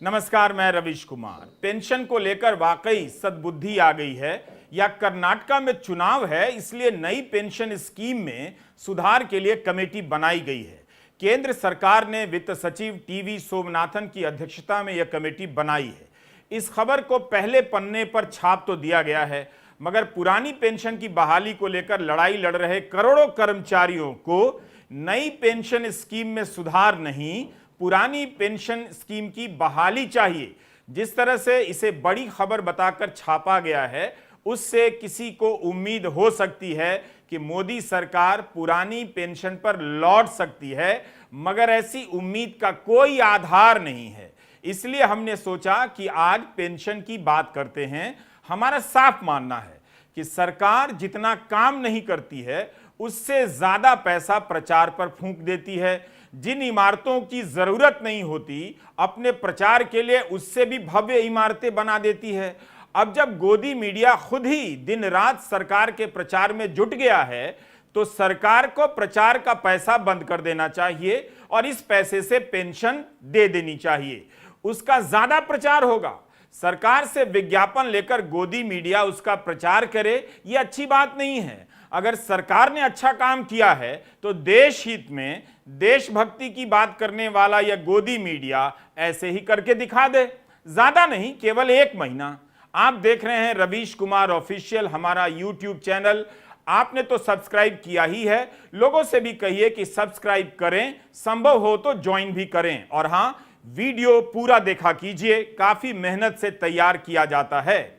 नमस्कार, मैं रवीश कुमार। पेंशन को लेकर वाकई सद्बुद्धि आ गई है या कर्नाटका में चुनाव है इसलिए नई पेंशन स्कीम में सुधार के लिए कमेटी बनाई गई है। केंद्र सरकार ने वित्त सचिव टीवी सोमनाथन की अध्यक्षता में यह कमेटी बनाई है। इस खबर को पहले पन्ने पर छाप तो दिया गया है, मगर पुरानी पेंशन की बहाली को लेकर लड़ाई लड़ रहे करोड़ों कर्मचारियों को नई पेंशन स्कीम में सुधार नहीं, पुरानी पेंशन स्कीम की बहाली चाहिए। जिस तरह से इसे बड़ी खबर बताकर छापा गया है, उससे किसी को उम्मीद हो सकती है कि मोदी सरकार पुरानी पेंशन पर लौट सकती है, मगर ऐसी उम्मीद का कोई आधार नहीं है। इसलिए हमने सोचा कि आज पेंशन की बात करते हैं। हमारा साफ मानना है कि सरकार जितना काम नहीं करती है, उससे ज्यादा पैसा प्रचार पर फूंक देती है। जिन इमारतों की जरूरत नहीं होती, अपने प्रचार के लिए उससे भी भव्य इमारतें बना देती है। अब जब गोदी मीडिया खुद ही दिन रात सरकार के प्रचार में जुट गया है, तो सरकार को प्रचार का पैसा बंद कर देना चाहिए और इस पैसे से पेंशन दे देनी चाहिए। उसका ज्यादा प्रचार होगा। सरकार से विज्ञापन लेकर गोदी मीडिया उसका प्रचार करे, यह अच्छी बात नहीं है। अगर सरकार ने अच्छा काम किया है तो देश हित में देशभक्ति की बात करने वाला यह गोदी मीडिया ऐसे ही करके दिखा दे। ज्यादा नहीं, केवल 1 महीना। आप देख रहे हैं रवीश कुमार ऑफिशियल, हमारा यूट्यूब चैनल। आपने तो सब्सक्राइब किया ही है, लोगों से भी कहिए कि सब्सक्राइब करें, संभव हो तो ज्वाइन भी करें। और हां, वीडियो पूरा देखा कीजिए, काफी मेहनत से तैयार किया जाता है।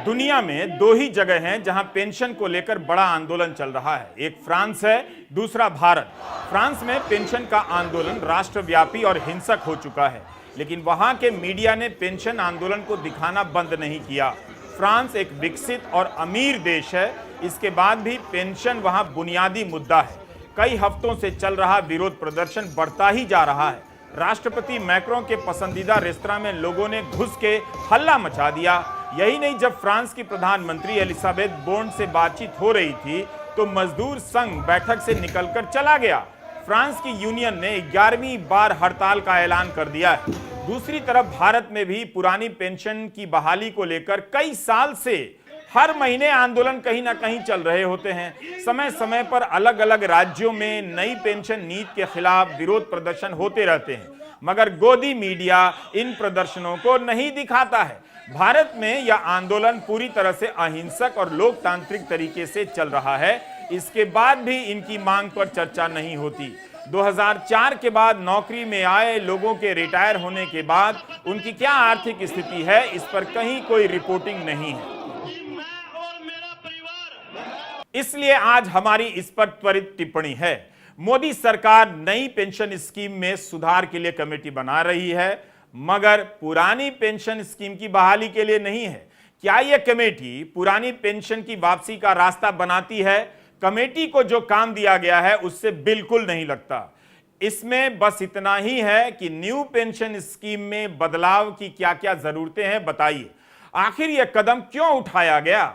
दुनिया में 2 ही जगह हैं जहां पेंशन को लेकर बड़ा आंदोलन चल रहा है। एक फ्रांस है, दूसरा भारत। फ्रांस में पेंशन का आंदोलन राष्ट्रव्यापी और हिंसक हो चुका है, लेकिन वहां के मीडिया ने पेंशन आंदोलन को दिखाना बंद नहीं किया। फ्रांस एक विकसित और अमीर देश है, इसके बाद भी पेंशन वहां बुनियादी मुद्दा है। कई हफ्तों से चल रहा विरोध प्रदर्शन बढ़ता ही जा रहा है। राष्ट्रपति मैक्रों के पसंदीदा रेस्तरां में लोगों ने घुस के हल्ला मचा दिया। यही नहीं, जब फ्रांस की प्रधानमंत्री एलिजाबेथ बोर्न से बातचीत हो रही थी तो मजदूर संघ बैठक से निकलकर चला गया। फ्रांस की यूनियन ने 11वीं बार हड़ताल का ऐलान कर दिया है। दूसरी तरफ भारत में भी पुरानी पेंशन की बहाली को लेकर कई साल से हर महीने आंदोलन कहीं ना कहीं चल रहे होते हैं। समय समय पर अलग अलग राज्यों में नई पेंशन नीति के खिलाफ विरोध प्रदर्शन होते रहते हैं, मगर गोदी मीडिया इन प्रदर्शनों को नहीं दिखाता है। भारत में यह आंदोलन पूरी तरह से अहिंसक और लोकतांत्रिक तरीके से चल रहा है। इसके बाद भी इनकी मांग पर चर्चा नहीं होती। 2004 के बाद नौकरी में आए लोगों के रिटायर होने के बाद उनकी क्या आर्थिक स्थिति है, इस पर कहीं कोई रिपोर्टिंग नहीं है। इसलिए आज हमारी इस पर त्वरित टिप्पणी है। मोदी सरकार नई पेंशन स्कीम में सुधार के लिए कमेटी बना रही है, मगर पुरानी पेंशन स्कीम की बहाली के लिए नहीं है। क्या यह कमेटी पुरानी पेंशन की वापसी का रास्ता बनाती है? कमेटी को जो काम दिया गया है उससे बिल्कुल नहीं लगता। इसमें बस इतना ही है कि न्यू पेंशन स्कीम में बदलाव की क्या क्या जरूरतें हैं, बताइए। आखिर यह कदम क्यों उठाया गया?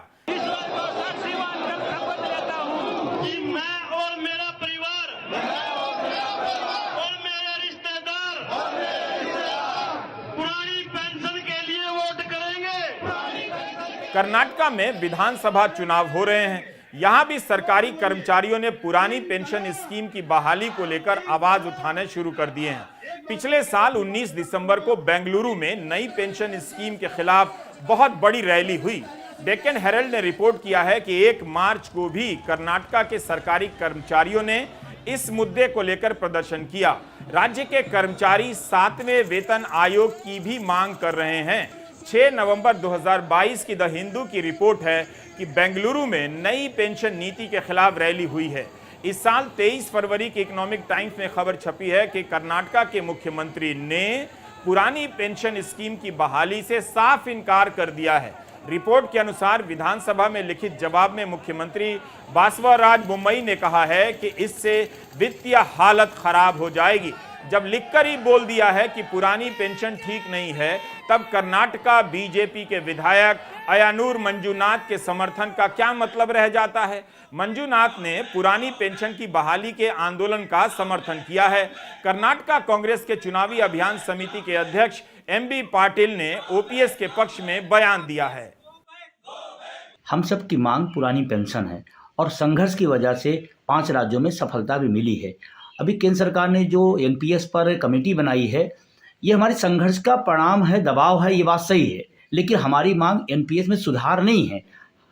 कर्नाटका में विधानसभा चुनाव हो रहे हैं। यहां भी सरकारी कर्मचारियों ने पुरानी पेंशन स्कीम की बहाली को लेकर आवाज उठाने शुरू कर दिए हैं। पिछले साल 19 दिसंबर को बेंगलुरु में नई पेंशन स्कीम के खिलाफ बहुत बड़ी रैली हुई। डेक्कन हेरल्ड ने रिपोर्ट किया है कि 1 मार्च को भी कर्नाटका के सरकारी कर्मचारियों ने इस मुद्दे को लेकर प्रदर्शन किया। राज्य के कर्मचारी 7वें वेतन आयोग की भी मांग कर रहे हैं। 6 नवंबर 2022 की द हिंदू की रिपोर्ट है कि बेंगलुरु में नई पेंशन नीति के खिलाफ रैली हुई है। इस साल 23 फरवरी की इकोनॉमिक टाइम्स में खबर छपी है कि कर्नाटका के मुख्यमंत्री ने पुरानी पेंशन स्कीम की बहाली से साफ इनकार कर दिया है। रिपोर्ट के अनुसार विधानसभा में लिखित जवाब में मुख्यमंत्री बासवराज बोम्मई ने कहा है कि इससे वित्तीय हालत खराब हो जाएगी। जब लिखकर ही बोल दिया है कि पुरानी पेंशन ठीक नहीं है, तब कर्नाटका बीजेपी के विधायक अयानूर मंजूनाथ के समर्थन का क्या मतलब रह जाता है? मंजूनाथ ने पुरानी पेंशन की बहाली के आंदोलन का समर्थन किया है। कर्नाटका कांग्रेस के चुनावी अभियान समिति के अध्यक्ष एमबी पाटिल ने ओपीएस के पक्ष में बयान दिया है। हम सब की मांग पुरानी पेंशन है और संघर्ष की वजह से 5 राज्यों में सफलता भी मिली है। अभी केंद्र सरकार ने जो एनपीएस पर कमेटी बनाई है, ये हमारे संघर्ष का परिणाम है, दबाव है, ये बात सही है। लेकिन हमारी मांग एनपीएस में सुधार नहीं है,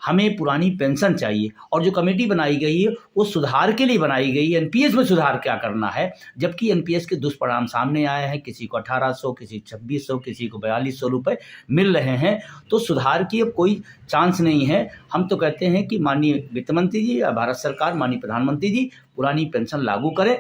हमें पुरानी पेंशन चाहिए। और जो कमेटी बनाई गई है वो सुधार के लिए बनाई गई है, एनपीएस में सुधार क्या करना है। जबकि एनपीएस के दुष्परिणाम सामने आए हैं, किसी को 1800, किसी 2600, किसी को 4200 रुपये मिल रहे हैं। तो सुधार की अब कोई चांस नहीं है। हम तो कहते हैं कि माननीय वित्त मंत्री जी या भारत सरकार, माननीय प्रधानमंत्री जी पुरानी पेंशन लागू करें।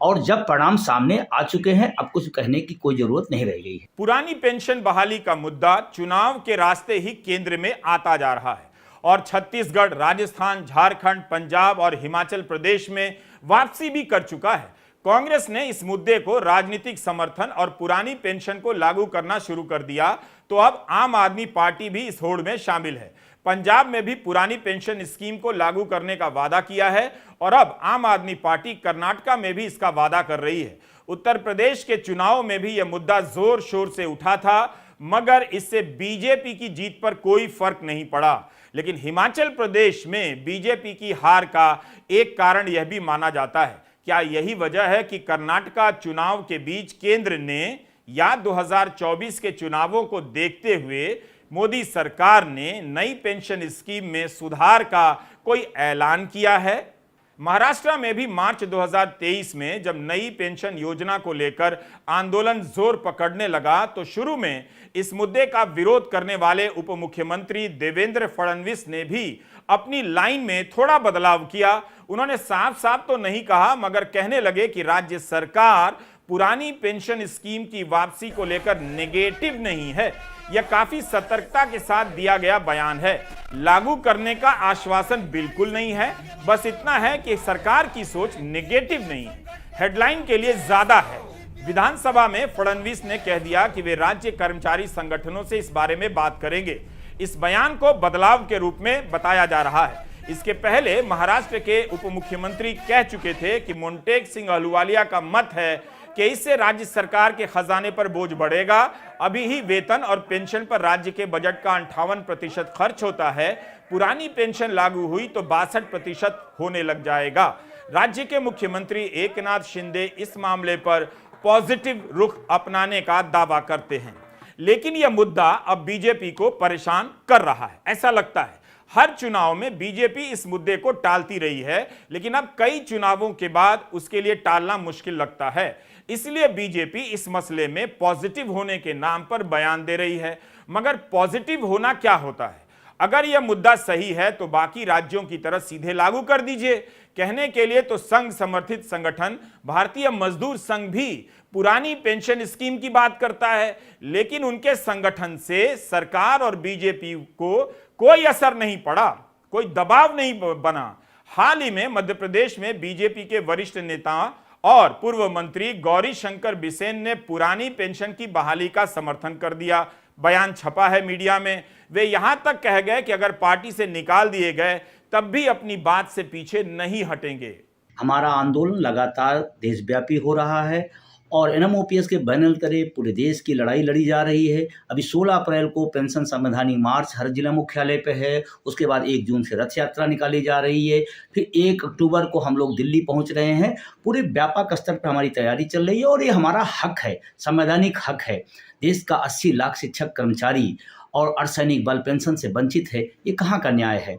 और जब परिणाम सामने आ चुके हैं, अब कुछ कहने की कोई जरूरत नहीं रह गई है। पुरानी पेंशन बहाली का मुद्दा चुनाव के रास्ते ही केंद्र में आता जा रहा है और छत्तीसगढ़, राजस्थान, झारखंड, पंजाब और हिमाचल प्रदेश में वापसी भी कर चुका है। कांग्रेस ने इस मुद्दे को राजनीतिक समर्थन और पुरानी पेंशन को लागू करना शुरू कर दिया, तो अब आम आदमी पार्टी भी इस होड़ में शामिल है। पंजाब में भी पुरानी पेंशन स्कीम को लागू करने का वादा किया है और अब आम आदमी पार्टी कर्नाटका में भी इसका वादा कर रही है। उत्तर प्रदेश के चुनाव में भी यह मुद्दा जोर शोर से उठा था, मगर इससे बीजेपी की जीत पर कोई फर्क नहीं पड़ा। लेकिन हिमाचल प्रदेश में बीजेपी की हार का एक कारण यह भी माना जाता है। क्या यही वजह है कि कर्नाटका चुनाव के बीच केंद्र ने या 2024 के चुनावों को देखते हुए मोदी सरकार ने नई पेंशन स्कीम में सुधार का कोई ऐलान किया है? महाराष्ट्र में भी मार्च 2023 में जब नई पेंशन योजना को लेकर आंदोलन जोर पकड़ने लगा, तो शुरू में इस मुद्दे का विरोध करने वाले उप मुख्यमंत्री देवेंद्र फडणवीस ने भी अपनी लाइन में थोड़ा बदलाव किया। उन्होंने साफ साफ तो नहीं कहा, मगर कहने लगे कि राज्य सरकार पुरानी पेंशन स्कीम की वापसी को लेकर नेगेटिव नहीं है। यह काफी सतर्कता के साथ दिया गया बयान है। लागू करने का आश्वासन बिल्कुल नहीं है, बस इतना है कि सरकार की सोच नेगेटिव नहीं है, हेडलाइन के लिए ज्यादा है। विधानसभा में फडणवीस ने कह दिया कि वे राज्य कर्मचारी संगठनों से इस बारे में बात करेंगे। इस बयान को बदलाव के रूप में बताया जा रहा है। इसके पहले महाराष्ट्र के उप मुख्यमंत्री कह चुके थे कि मोंटेक सिंह अहलूवालिया का मत है कि इससे राज्य सरकार के खजाने पर बोझ बढ़ेगा। अभी ही वेतन और पेंशन पर राज्य के बजट का 58% खर्च होता है। पुरानी पेंशन लागू हुई तो 62% होने लग जाएगा। राज्य के मुख्यमंत्री एकनाथ शिंदे इस मामले पर पॉजिटिव रुख अपनाने का दावा करते हैं, लेकिन यह मुद्दा अब बीजेपी को परेशान कर रहा है। ऐसा लगता है हर चुनाव में बीजेपी इस मुद्दे को टालती रही है, लेकिन अब कई चुनावों के बाद उसके लिए टालना मुश्किल लगता है। इसलिए बीजेपी इस मसले में पॉजिटिव होने के नाम पर बयान दे रही है। मगर पॉजिटिव होना क्या होता है? अगर यह मुद्दा सही है तो बाकी राज्यों की तरह सीधे लागू कर दीजिए। कहने के लिए तो संघ समर्थित संगठन भारतीय मजदूर संघ भी पुरानी पेंशन स्कीम की बात करता है, लेकिन उनके संगठन से सरकार और बीजेपी को कोई असर नहीं पड़ा, कोई दबाव नहीं बना। हाल ही में मध्य प्रदेश में बीजेपी के वरिष्ठ नेता और पूर्व मंत्री गौरी शंकर बिसेन ने पुरानी पेंशन की बहाली का समर्थन कर दिया। बयान छपा है मीडिया में। वे यहां तक कह गए कि अगर पार्टी से निकाल दिए गए तब भी अपनी बात से पीछे नहीं हटेंगे। हमारा आंदोलन लगातार देशव्यापी हो रहा है और एनएमओपीएस के बैनर तले पूरे देश की लड़ाई लड़ी जा रही है। अभी 16 अप्रैल को पेंशन संवैधानिक मार्च हर जिला मुख्यालय पे है। उसके बाद 1 जून से रथ यात्रा निकाली जा रही है। फिर 1 अक्टूबर को हम लोग दिल्ली पहुंच रहे हैं। पूरे व्यापक स्तर पर हमारी तैयारी चल रही है और ये हमारा हक है, संवैधानिक हक है। देश का 80 लाख शिक्षक कर्मचारी और अर्धसैनिक बल पेंशन से वंचित है। ये कहाँ का न्याय है?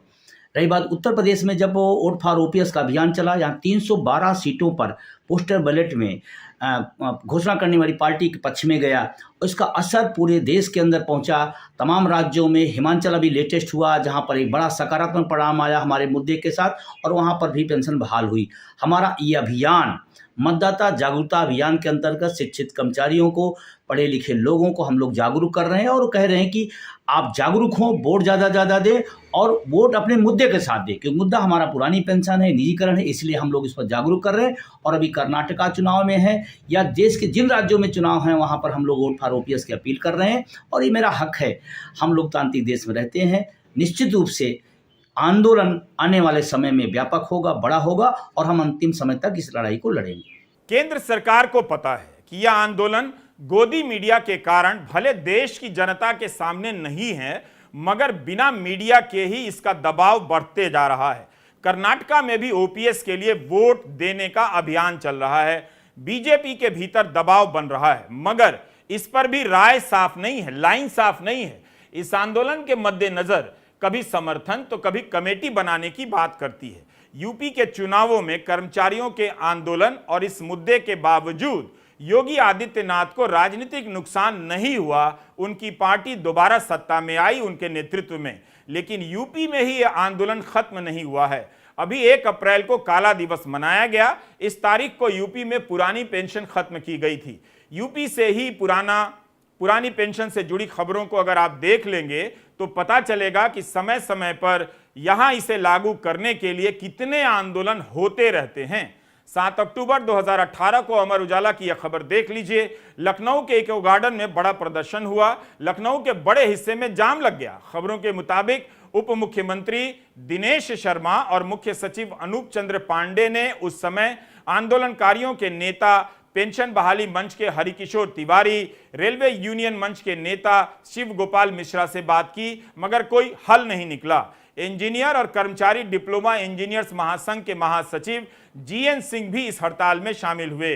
रही बात उत्तर प्रदेश में, जब वोट फॉर ओपीएस का अभियान चला, यहाँ 312 सीटों पर पोस्टर बैलेट में घोषणा करने वाली पार्टी के पक्ष में गया। उसका असर पूरे देश के अंदर पहुंचा, तमाम राज्यों में। हिमाचल अभी लेटेस्ट हुआ, जहां पर एक बड़ा सकारात्मक परिणाम आया हमारे मुद्दे के साथ, और वहां पर भी पेंशन बहाल हुई। हमारा ये अभियान मतदाता जागरूकता अभियान के अंतर्गत शिक्षित कर्मचारियों को, पढ़े लिखे लोगों को हम लोग जागरूक कर रहे हैं और कह रहे हैं कि आप जागरूक हों, वोट ज़्यादा दें और वोट अपने मुद्दे के साथ दें, क्योंकि मुद्दा हमारा पुरानी पेंशन है, निजीकरण है, इसलिए हम लोग इस पर जागरूक कर रहे हैं। और अभी कर्नाटका चुनाव में है या देश के जिन राज्यों में चुनाव हैं वहाँ पर हम लोग वोट फॉर ओपीएस की अपील कर रहे हैं और ये मेरा हक है। हम लोकतांत्रिक देश में रहते हैं। निश्चित रूप से आंदोलन आने वाले समय में व्यापक होगा, बड़ा होगा और हम अंतिम समय तक इस लड़ाई को लड़ेंगे। केंद्र सरकार को पता है कि यह आंदोलन गोदी मीडिया के कारण भले देश की जनता के सामने नहीं है, मगर बिना मीडिया के ही इसका दबाव बढ़ते जा रहा है। कर्नाटका में भी ओपीएस के लिए वोट देने का अभियान चल रहा है। बीजेपी के भीतर दबाव बन रहा है, मगर इस पर भी राय साफ नहीं है, लाइन साफ नहीं है। इस आंदोलन के मद्देनजर कभी समर्थन तो कभी कमेटी बनाने की बात करती है। यूपी के चुनावों में कर्मचारियों के आंदोलन और इस मुद्दे के बावजूद योगी आदित्यनाथ को राजनीतिक नुकसान नहीं हुआ। उनकी पार्टी दोबारा सत्ता में आई उनके नेतृत्व में, लेकिन यूपी में ही यह आंदोलन खत्म नहीं हुआ है। अभी 1 अप्रैल को काला दिवस मनाया गया। इस तारीख को यूपी में पुरानी पेंशन खत्म की गई थी। यूपी से ही पुरानी पेंशन से जुड़ी खबरों को अगर आप देख लेंगे तो पता चलेगा कि समय समय पर यहां इसे लागू करने के लिए कितने आंदोलन होते रहते हैं। 7 अक्टूबर 2018 को अमर उजाला की यह खबर देख लीजिए। लखनऊ के इको गार्डन में बड़ा प्रदर्शन हुआ। लखनऊ के बड़े हिस्से में जाम लग गया। खबरों के मुताबिक उप मुख्यमंत्री दिनेश शर्मा और मुख्य सचिव अनूप चंद्र पांडे ने उस समय आंदोलनकारियों के नेता, पेंशन बहाली मंच के हरिकिशोर तिवारी, रेलवे यूनियन मंच के नेता शिव गोपाल मिश्रा से बात की, मगर कोई हल नहीं निकला। इंजीनियर और कर्मचारी डिप्लोमा इंजीनियर्स महासंघ के महासचिव जीएन सिंह भी इस हड़ताल में शामिल हुए।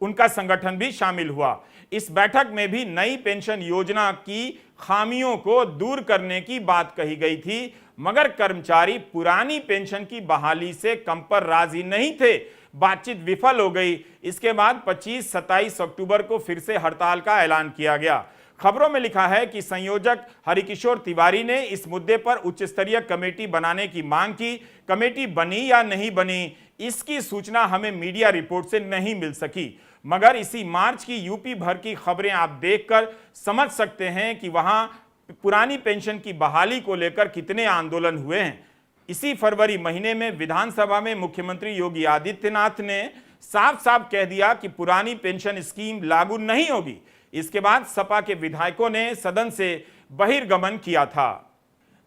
उनका संगठन भी शामिल हुआ। इस बैठक में भी नई पेंशन योजना की खामियों को दूर करने की बात कही गई थी, मगर कर्मचारी पुरानी पेंशन की बहाली से कम पर राजी नहीं थे। बातचीत विफल हो गई। इसके बाद 25-27 अक्टूबर को फिर से हड़ताल का ऐलान किया गया। खबरों में लिखा है कि संयोजक हरिकिशोर तिवारी ने इस मुद्दे पर उच्च स्तरीय कमेटी बनाने की मांग की। कमेटी बनी या नहीं बनी, इसकी सूचना हमें मीडिया रिपोर्ट से नहीं मिल सकी, मगर इसी मार्च की यूपी भर की खबरें आप देखकर समझ सकते हैं कि वहां पुरानी पेंशन की बहाली को लेकर कितने आंदोलन हुए हैं। इसी फरवरी महीने में विधानसभा में मुख्यमंत्री योगी आदित्यनाथ ने साफ साफ कह दिया कि पुरानी पेंशन स्कीम लागू नहीं होगी। इसके बाद सपा के विधायकों ने सदन से बहिर्गमन किया था।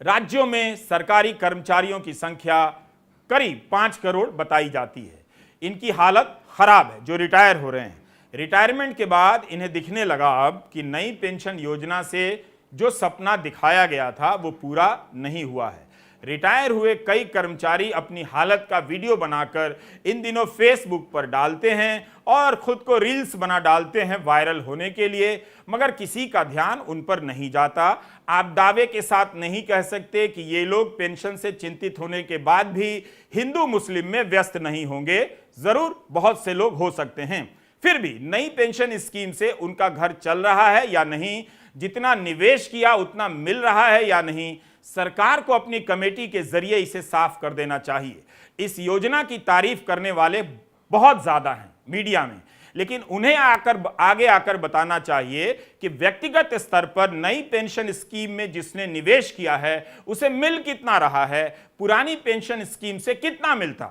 राज्यों में सरकारी कर्मचारियों की संख्या करीब 5 करोड़ बताई जाती है। इनकी हालत खराब है जो रिटायर हो रहे हैं। रिटायरमेंट के बाद इन्हें दिखने लगा अब कि नई पेंशन योजना से जो सपना दिखाया गया था वो पूरा नहीं हुआ है। रिटायर हुए कई कर्मचारी अपनी हालत का वीडियो बनाकर इन दिनों फेसबुक पर डालते हैं और खुद को रील्स बना डालते हैं वायरल होने के लिए, मगर किसी का ध्यान उन पर नहीं जाता। आप दावे के साथ नहीं कह सकते कि ये लोग पेंशन से चिंतित होने के बाद भी हिंदू मुस्लिम में व्यस्त नहीं होंगे। जरूर बहुत से लोग हो सकते हैं। फिर भी नई पेंशन स्कीम से उनका घर चल रहा है या नहीं, जितना निवेश किया उतना मिल रहा है या नहीं, सरकार को अपनी कमेटी के जरिए इसे साफ कर देना चाहिए। इस योजना की तारीफ करने वाले बहुत ज्यादा हैं मीडिया में, लेकिन उन्हें आगे आकर बताना चाहिए कि व्यक्तिगत स्तर पर नई पेंशन स्कीम में जिसने निवेश किया है उसे मिल कितना रहा है, पुरानी पेंशन स्कीम से कितना मिलता,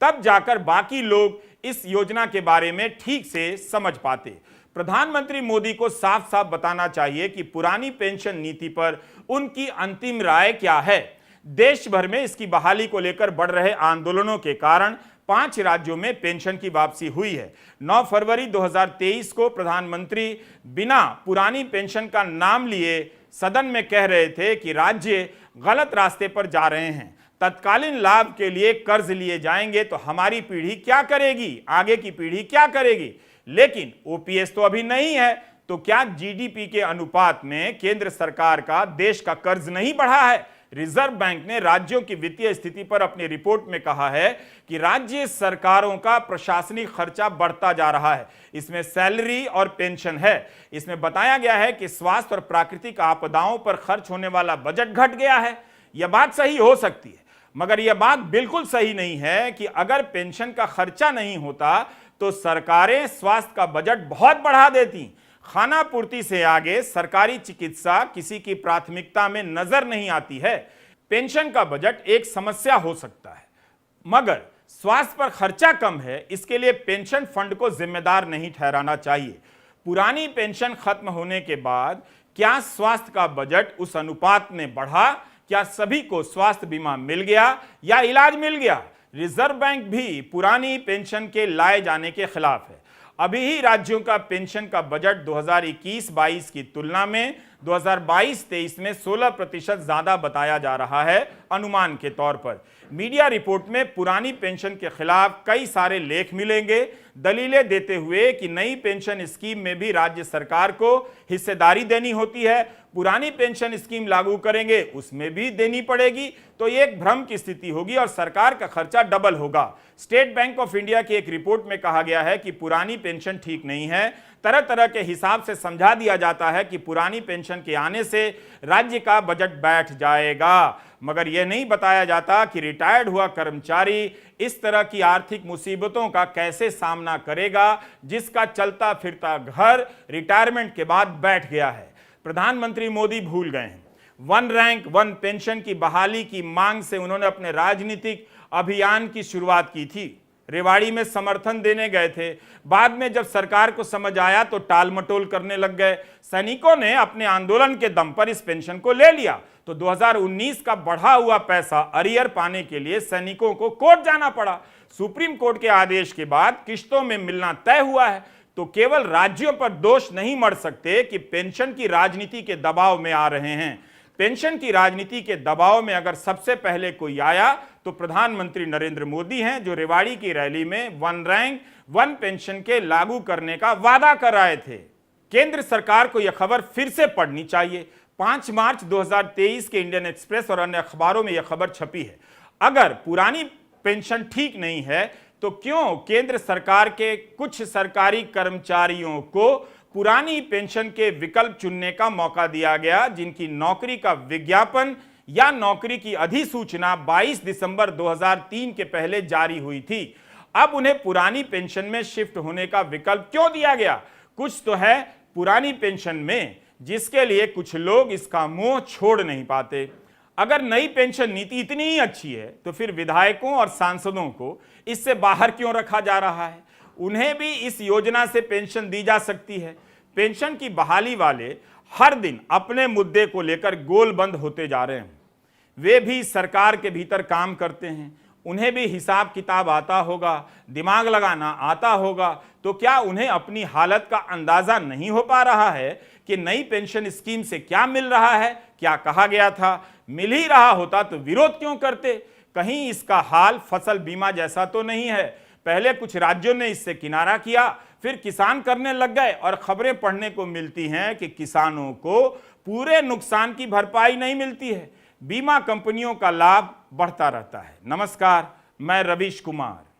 तब जाकर बाकी लोग इस योजना के बारे में ठीक से समझ पाते। प्रधानमंत्री मोदी को साफ साफ बताना चाहिए कि पुरानी पेंशन नीति पर उनकी अंतिम राय क्या है। देश भर में इसकी बहाली को लेकर बढ़ रहे आंदोलनों के कारण 5 राज्यों में पेंशन की वापसी हुई है। 9 फरवरी 2023 को प्रधानमंत्री बिना पुरानी पेंशन का नाम लिए सदन में कह रहे थे कि राज्य गलत रास्ते पर जा रहे हैं, तत्कालीन लाभ के लिए कर्ज लिए जाएंगे तो हमारी पीढ़ी क्या करेगी, आगे की पीढ़ी क्या करेगी। लेकिन ओपीएस तो अभी नहीं है, तो क्या जीडीपी के अनुपात में केंद्र सरकार का देश का कर्ज नहीं बढ़ा है। रिजर्व बैंक ने राज्यों की वित्तीय स्थिति पर अपनी रिपोर्ट में कहा है कि राज्य सरकारों का प्रशासनिक खर्चा बढ़ता जा रहा है। इसमें सैलरी और पेंशन है। इसमें बताया गया है कि स्वास्थ्य और प्राकृतिक आपदाओं पर खर्च होने वाला बजट घट गया है। यह बात सही हो सकती है, मगर यह बात बिल्कुल सही नहीं है कि अगर पेंशन का खर्चा नहीं होता तो सरकारें स्वास्थ्य का बजट बहुत बढ़ा देती। खाना पूर्ति से आगे सरकारी चिकित्सा किसी की प्राथमिकता में नजर नहीं आती है। पेंशन का बजट एक समस्या हो सकता है, मगर स्वास्थ्य पर खर्चा कम है, इसके लिए पेंशन फंड को जिम्मेदार नहीं ठहराना चाहिए। पुरानी पेंशन खत्म होने के बाद क्या स्वास्थ्य का बजट उस अनुपात में बढ़ा? क्या सभी को स्वास्थ्य बीमा मिल गया या इलाज मिल गया? रिजर्व बैंक भी पुरानी पेंशन के लाए जाने के खिलाफ है। अभी ही राज्यों का पेंशन का बजट 2021-22 की तुलना में 2022-23 में 16% ज्यादा बताया जा रहा है। अनुमान के तौर पर मीडिया रिपोर्ट में पुरानी पेंशन के खिलाफ कई सारे लेख मिलेंगे, दलीलें देते हुए कि नई पेंशन स्कीम में भी राज्य सरकार को हिस्सेदारी देनी होती है। पुरानी पेंशन स्कीम लागू करेंगे, उसमें भी देनी पड़ेगी, तो ये एक भ्रम की स्थिति होगी और सरकार का खर्चा डबल होगा। स्टेट बैंक ऑफ इंडिया की एक रिपोर्ट में कहा गया है कि पुरानी पेंशन ठीक नहीं है। तरह तरह के हिसाब से समझा दिया जाता है कि पुरानी पेंशन के आने से राज्य का बजट बैठ जाएगा, मगर यह नहीं बताया जाता कि रिटायर्ड हुआ कर्मचारी इस तरह की आर्थिक मुसीबतों का कैसे सामना करेगा जिसका चलता फिरता घर रिटायरमेंट के बाद बैठ गया है। प्रधानमंत्री मोदी भूल गए हैं। वन रैंक वन पेंशन की बहाली की मांग से उन्होंने अपने राजनीतिक अभियान की शुरुआत की थी। रेवाड़ी में समर्थन देने गए थे, बाद में जब सरकार को समझ आया तो टाल मटोल करने लग गए। सैनिकों ने अपने आंदोलन के दम पर इस पेंशन को ले लिया, तो 2019 का बढ़ा हुआ पैसा अरियर पाने के लिए सैनिकों को कोर्ट जाना पड़ा। सुप्रीम कोर्ट के आदेश के बाद किश्तों में मिलना तय हुआ है, तो केवल राज्यों पर दोष नहीं मढ़ सकते कि पेंशन की राजनीति के दबाव में आ रहे हैं। पेंशन की राजनीति के दबाव में अगर सबसे पहले कोई आया तो प्रधानमंत्री नरेंद्र मोदी हैं, जो रेवाड़ी की रैली में वन रैंक वन पेंशन के लागू करने का वादा कर रहे थे। केंद्र सरकार को यह खबर फिर से पढ़नी चाहिए। 5 मार्च 2023 के इंडियन एक्सप्रेस और अन्य अखबारों में यह खबर छपी है। अगर पुरानी पेंशन ठीक नहीं है तो क्यों केंद्र सरकार के कुछ सरकारी कर्मचारियों को पुरानी पेंशन के विकल्प चुनने का मौका दिया गया, जिनकी नौकरी का विज्ञापन या नौकरी की अधिसूचना 22 दिसंबर 2003 के पहले जारी हुई थी। अब उन्हें पुरानी पेंशन में शिफ्ट होने का विकल्प क्यों दिया गया? कुछ तो है पुरानी पेंशन में जिसके लिए कुछ लोग इसका मोह छोड़ नहीं पाते। अगर नई पेंशन नीति इतनी ही अच्छी है तो फिर विधायकों और सांसदों को इससे बाहर क्यों रखा जा रहा है? उन्हें भी इस योजना से पेंशन दी जा सकती है। पेंशन की बहाली वाले हर दिन अपने मुद्दे को लेकर गोलबंद होते जा रहे हैं। वे भी सरकार के भीतर काम करते हैं, उन्हें भी हिसाब किताब आता होगा, दिमाग लगाना आता होगा, तो क्या उन्हें अपनी हालत का अंदाजा नहीं हो पा रहा है कि नई पेंशन स्कीम से क्या मिल रहा है? क्या कहा गया था? मिल ही रहा होता तो विरोध क्यों करते? कहीं इसका हाल फसल बीमा जैसा तो नहीं है? पहले कुछ राज्यों ने इससे किनारा किया, फिर किसान करने लग गए और खबरें पढ़ने को मिलती हैं कि किसानों को पूरे नुकसान की भरपाई नहीं मिलती है। बीमा कंपनियों का लाभ बढ़ता रहता है। नमस्कार, मैं रवीश कुमार।